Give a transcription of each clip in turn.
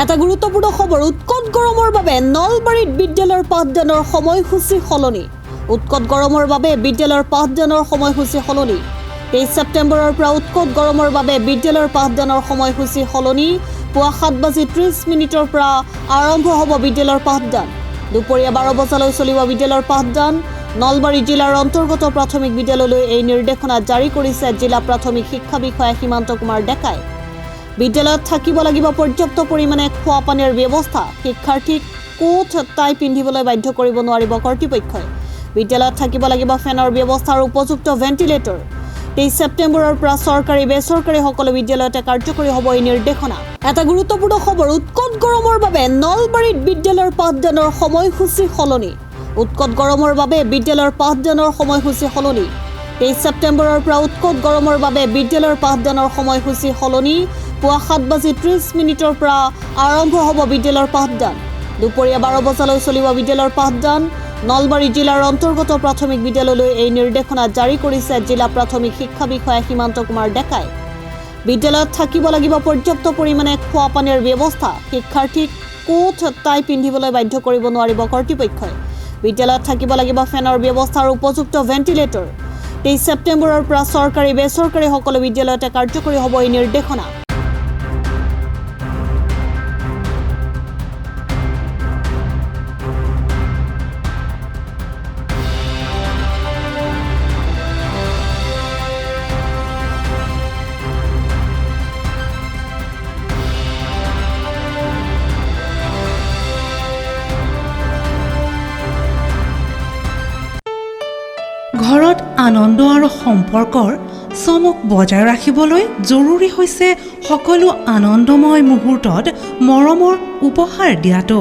এটা গুৰুত্বপূৰ্ণ খবৰ উৎকট গৰমৰ বাবে নলবাৰীত বিদ্যালয়ৰ পাঠদানৰ সময়সূচী সলনি উৎকট গৰমৰ বাবে বিদ্যালয়ৰ পাঠদানৰ সময়সূচী সলনি 23 ছেপ্টেম্বৰৰ পৰা উৎকট গৰমৰ বাবে বিদ্যালয়ৰ পাঠদানৰ সময়সূচী সলনি পুৱা 7:30 পৰা আৰম্ভ হ'ব বিদ্যালয়ৰ পাঠদান দুপৰীয়া 12 বজালৈ চলিব বিদ্যালয়ৰ পাঠদান নলবাৰী জিলাৰ অন্তৰ্গত প্ৰাথমিক বিদ্যালয়লৈ এই নিৰ্দেশনা জাৰি কৰিছে জিলা প্ৰাথমিক শিক্ষা বিষয়া হিমন্ত কুমাৰ ডেকাই বিদ্যালয়ত থাকিব লাগিব পৰ্যাপ্ত পৰিমাণে খোৱা পানীৰ ব্যৱস্থা শিক্ষাৰ্থীক কোট টাই পিন্ধিবলৈ বাধ্য কৰিব নোৱাৰিব কৰ্তৃপক্ষই বিদ্যালয়ত থাকিব লাগিব ফেনৰ ব্যৱস্থা আৰু উপযুক্ত ভেন্টিলেটৰ 23 ছেপ্টেম্বৰৰ পৰা চৰকাৰী বেচৰকাৰী সকলো বিদ্যালয়তে কাৰ্যকৰী হ'ব এই নিৰ্দেশনা এটা গুৰুত্বপূৰ্ণ খবৰ উৎকট গৰমৰ বাবে নলবাৰীত বিদ্যালয়ৰ পাঠদানৰ সময়সূচী সলনি উৎকট গৰমৰ বাবে বিদ্যালয়ৰ পাঠদানৰ সময়সূচী সলনি 23 ছেপ্টেম্বৰৰ পৰা উৎকট গৰমৰ বাবে বিদ্যালয়ৰ পাঠদানৰ সময়সূচী সলনি পুৱা 7:30 পৰা আৰম্ভ হ'ব বিদ্যালয়ৰ পাঠদান দুপৰীয়া 12 বজালৈ চলিব বিদ্যালয়ৰ পাঠদান নলবাৰী জিলাৰ অন্তৰ্গত প্ৰাথমিক বিদ্যালয়লৈ এই নিৰ্দেশনা জাৰি কৰিছে জিলা প্ৰাথমিক শিক্ষা বিষয়া হিমন্ত কুমাৰ ডেকাই বিদ্যালয়ত থাকিব লাগিব পৰ্যাপ্ত পৰিমাণে খোৱা পানীৰ ব্যৱস্থা শিক্ষাৰ্থীক কোট টাই পিন্ধিবলৈ বাধ্য কৰিব নোৱাৰিব কৰ্তৃপক্ষই বিদ্যালয়ত থাকিব লাগিব ফেনৰ ব্যৱস্থা আৰু উপযুক্ত ভেন্টিলেটৰ 23 ছেপ্টেম্বৰৰ পৰা চৰকাৰী বেচৰকাৰী সকলো বিদ্যালয়তে কাৰ্যকৰী হ'ব এই নিৰ্দেশনা ঘৰত আনন্দ আৰু সম্পৰ্কৰ চমক বজাই ৰাখিবলৈ জৰুৰী হৈছে সকলো আনন্দময় মুহূৰ্তত মৰমৰ উপহাৰ দিয়াটো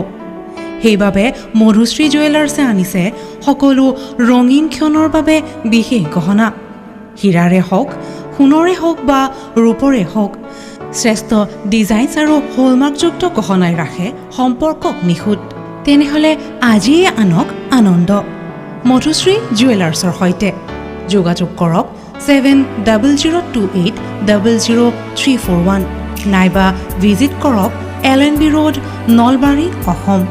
সেইবাবে মধুশ্ৰী জুৱেলাৰ্ছে আনিছে সকলো ৰঙীন ক্ষণৰ বাবে বিশেষ গহনা হীৰাৰে হওক সোণৰে হওক বা ৰূপৰে হওক শ্ৰেষ্ঠ ডিজাইন আৰু হলমাৰ্কযুক্ত গহনাই ৰাখে সম্পৰ্কক নিখুঁত তেনেহ'লে আজিয়ে আনক আনন্দ মধুশ্ৰী জুৱেলাৰ্ছৰ সৈতে যোগাযোগ কৰক 7002800341 নাইবা ভিজিট কৰক LNB ৰোড নলবাৰী অসম